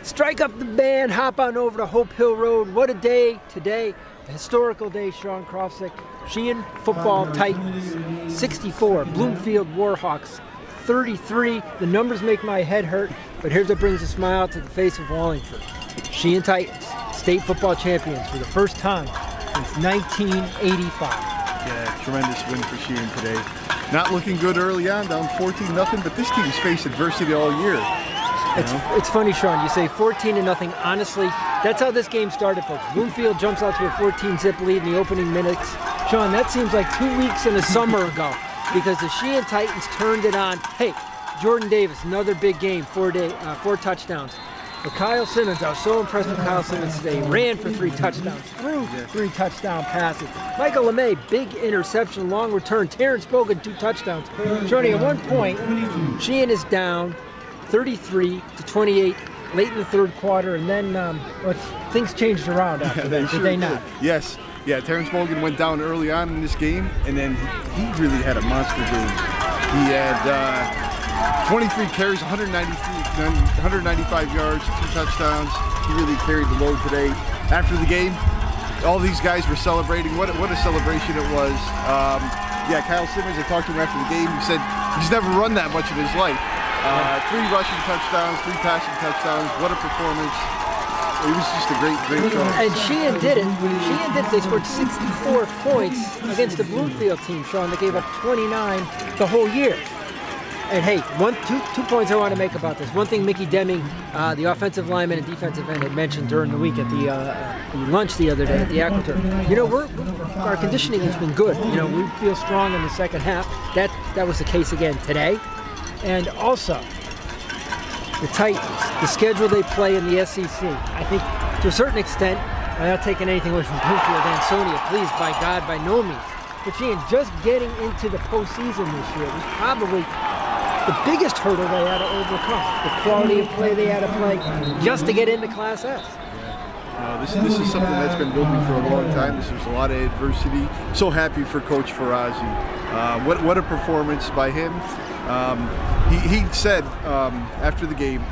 Strike up the band, hop on over to Hope Hill Road. What a day today. A historical day, Sean Krofsick. Sheehan Football Titans, 64. Bloomfield Warhawks, 33. The numbers make my head hurt, but here's what brings a smile to the face of Wallingford. Sheehan Titans, state football champions for the first time since 1985. Yeah, tremendous win for Sheehan today. Not looking good early on, down 14-0, but this team's faced adversity all year. It's funny, Sean, you say 14-0. Honestly, that's how this game started, folks. Bloomfield jumps out to a 14-zip lead in the opening minutes. Sean, that seems like 2 weeks and a summer ago because the Sheehan Titans turned it on. Hey, Jordan Davis, another big game, 4 touchdowns. But Kyle Simmons, I was so impressed with Kyle Simmons today. Ran for 3 touchdowns, threw 3 touchdown passes. Michael LeMay, big interception, long return. Terrence Bogan, 2 touchdowns. Shorty, at one point, Sheehan is down 33-28 late in the third quarter, and then things changed around after that, did they not? Yes. Yeah, Terrence Bogan went down early on in this game, and then he really had a monster game. He had 23 carries, 195 yards, 2 touchdowns. He really carried the load today. After the game, all these guys were celebrating. What a celebration it was. Yeah, Kyle Simmons, I talked to him after the game. He said he's never run that much in his life. 3 rushing touchdowns, 3 passing touchdowns. What a performance. It was just a great show. And Sheehan did it. They scored 64 points against the Bloomfield team, Sean, that gave up 29 the whole year. And hey, two points I want to make about this. One thing Mickey Deming, the offensive lineman and defensive end, had mentioned during the week at the lunch the other day at the AquaTurf. You know, our conditioning has been good. You know, we feel strong in the second half. That was the case again today. And also, the Titans, the schedule they play in the SEC, I think to a certain extent, I'm not taking anything away from Bloomfield and Sonia, please, by God, by no means. But Sheehan, just getting into the postseason this year was probably the biggest hurdle they had to overcome. The quality of play they had to play just to get into Class S. This is something that's been building for a long time. There's a lot of adversity. So happy for Coach Farazi. What a performance by him. He said after the game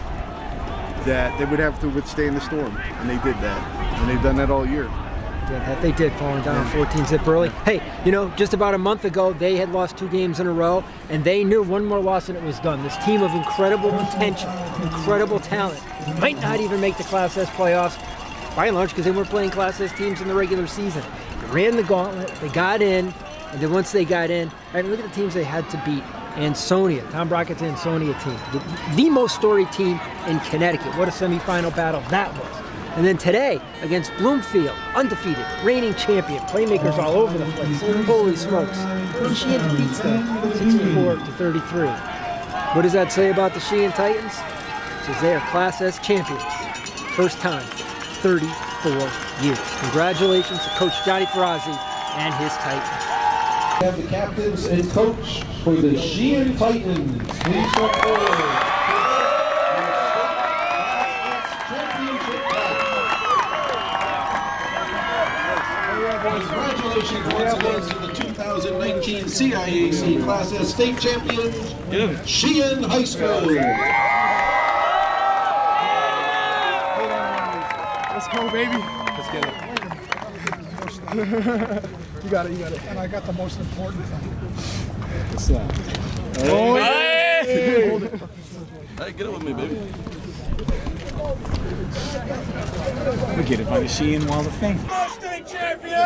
that they would have to withstand the storm, and they did that. And they've done that all year. Yeah, that they did, falling down 14-zip early. Hey, you know, just about a month ago, they had lost 2 games in a row, and they knew one more loss and it was done. This team of incredible potential, incredible talent, might not even make the Class S playoffs, by and large, because they weren't playing Class S teams in the regular season. They ran the gauntlet, they got in, and then once they got in, right, look at the teams they had to beat. Ansonia, Tom Brockett's Ansonia team, the most storied team in Connecticut. What a semifinal battle that was. And then today, against Bloomfield, undefeated, reigning champion, playmakers all over the place. Holy smokes. And Sheehan defeats them 64-33. What does that say about the Sheehan Titans? It says they are Class S champions. First time, 34 years. Congratulations to Coach Johnny Farazi and his Titans. We have the captains and coach for the Sheehan Titans. Please step forward. Congratulations once again to the 2019 CIAC Class S State Champions, Sheehan High School. Let's go, baby. Let's get it. You got it. And I got the most important thing. What's that? Oh, hey! Hold it. Hey, get it with me, baby. We get it by the Sheehan Wall of Fame. State champion!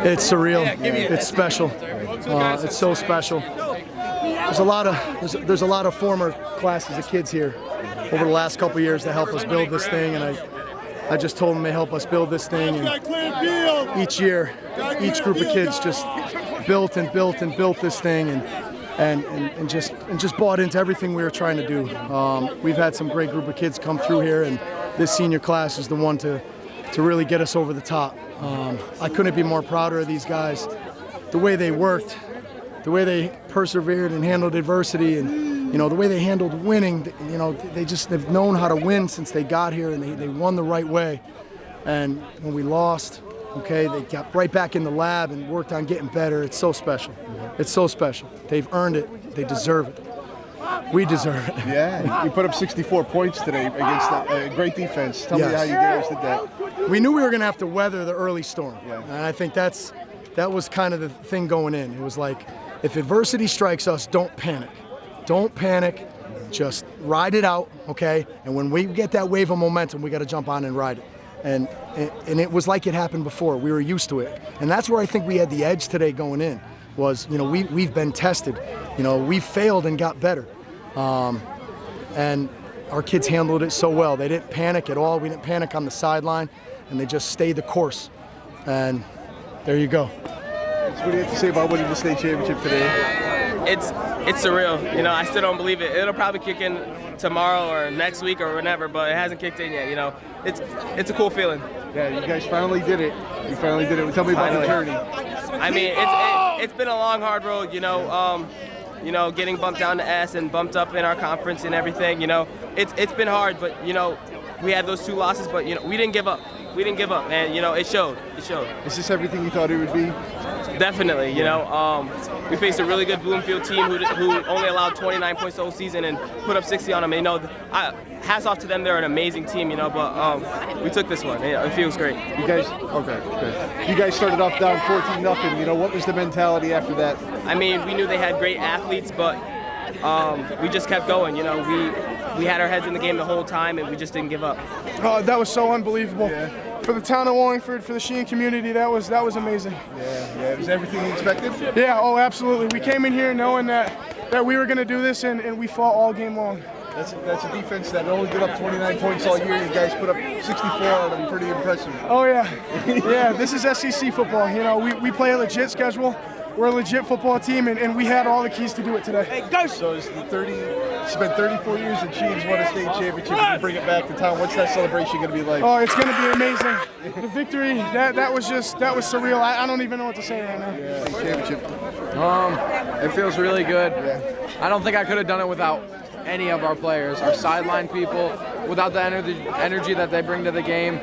It's surreal. It's special. It's so special. There's a lot of former classes of kids here over the last couple of years to help us build this thing, and I just told them they help us build this thing. And each year, each group of kids just built this thing, and just bought into everything we were trying to do. We've had some great group of kids come through here, and this senior class is the one to really get us over the top. I couldn't be more prouder of these guys. The way they worked, the way they persevered and handled adversity, and the way they handled winning. They've known how to win since they got here, and they won the right way. And when we lost, okay? They got right back in the lab and worked on getting better. It's so special. It's so special. They've earned it. They deserve it. We deserve it. Yeah, you put up 64 points today against a great defense. Tell me how you guys did that. We knew we were going to have to weather the early storm. Yeah. And I think that was kind of the thing going in. It was like, if adversity strikes us, don't panic. Don't panic. Just ride it out, okay? And when we get that wave of momentum, we got to jump on and ride it. And it was like it happened before. We were used to it. And that's where I think we had the edge today going in, was, we've been tested. We've failed and got better. And our kids handled it so well. They didn't panic at all. We didn't panic on the sideline, and they just stayed the course. And there you go. What do you have to say about winning the state championship today? It's surreal. I still don't believe it. It'll probably kick in tomorrow or next week or whenever, but it hasn't kicked in yet. It's a cool feeling. Yeah, you guys finally did it. You finally did it. Tell me about the journey. I mean, it's been a long, hard road. Getting bumped down to S and bumped up in our conference and everything. It's been hard, but we had those 2 losses, but we didn't give up. We didn't give up, and it showed. It showed. Is this everything you thought it would be? Definitely. We faced a really good Bloomfield team who only allowed 29 points the whole season and put up 60 on them. And, hats off to them. They're an amazing team. But we took this one. It feels great. You guys, okay. You guys started off down 14-0. What was the mentality after that? I mean, we knew they had great athletes, but we just kept going. We had our heads in the game the whole time, and we just didn't give up. That was so unbelievable. Yeah. For the town of Wallingford, for the Sheehan community, that was amazing. Yeah. Was everything you expected? Yeah, absolutely. We came in here knowing that we were going to do this, and we fought all game long. That's a defense that only put up 29 points all year. You guys put up 64 on them. Pretty impressive. Oh, yeah. Yeah, this is SEC football. We play a legit schedule. We're a legit football team, and we had all the keys to do it today. Hey, go! So it's spent 34 years and Sheehan's won a state championship. You bring it back to town. What's that celebration going to be like? Oh, it's going to be amazing. The victory, that was surreal. I don't even know what to say right now. Yeah, championship. It feels really good. Yeah. I don't think I could have done it without any of our players, our sideline people, without the energy that they bring to the game.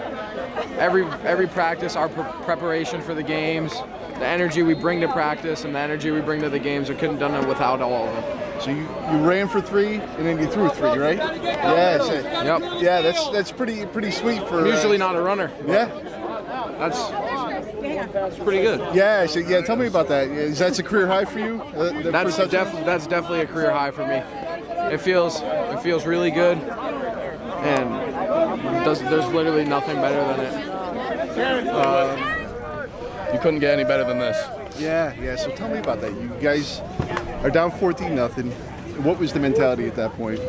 Every practice, our preparation for the games, the energy we bring to practice and the energy we bring to the games, we couldn't have done it without all of them. So you ran for 3 and then you threw 3, right? Yeah. Yep. Yeah, that's pretty sweet for. I'm usually not a runner. Yeah. That's pretty good. Yeah. So tell me about that. Is that a career high for you? That's definitely a career high for me. It feels really good, and there's literally nothing better than it. You couldn't get any better than this. Yeah. So tell me about that. You guys are down 14-0. What was the mentality at that point?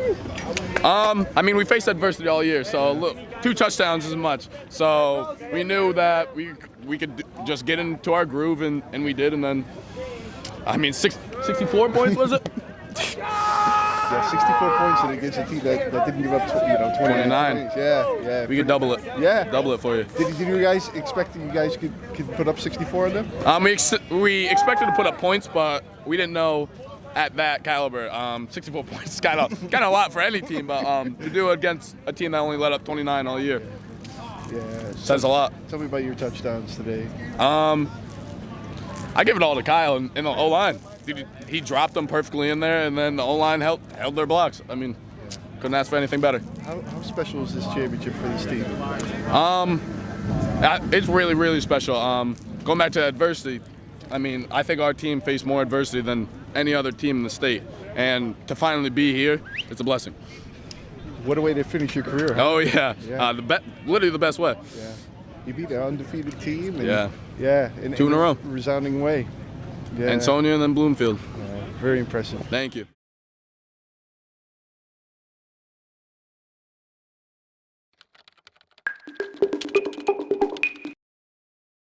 I mean, we faced adversity all year, so look, 2 touchdowns isn't much. So we knew that we could just get into our groove, and we did. And then, I mean, 64 points was it? Yeah, 64 points against a team that didn't give up 29 points. Yeah. We could double it. Yeah. Double it for you. Did you guys expect that you guys could put up 64 on them? We expected to put up points, but we didn't know at that caliber. 64 points is kind of a lot for any team, but to do it against a team that only let up 29 all year, says a lot. Tell me about your touchdowns today. I give it all to Kyle in the O-line. He dropped them perfectly in there, and then the O-line held their blocks. I mean, couldn't ask for anything better. How special is this championship for this team? It's really, really special. Going back to adversity, I mean, I think our team faced more adversity than any other team in the state. And to finally be here, it's a blessing. What a way to finish your career. Huh? Oh, yeah. Literally the best way. Yeah. You beat an undefeated team. And, yeah. 2 in a row. Resounding way. Yeah. Ansonia and then Bloomfield. Very impressive. Thank you.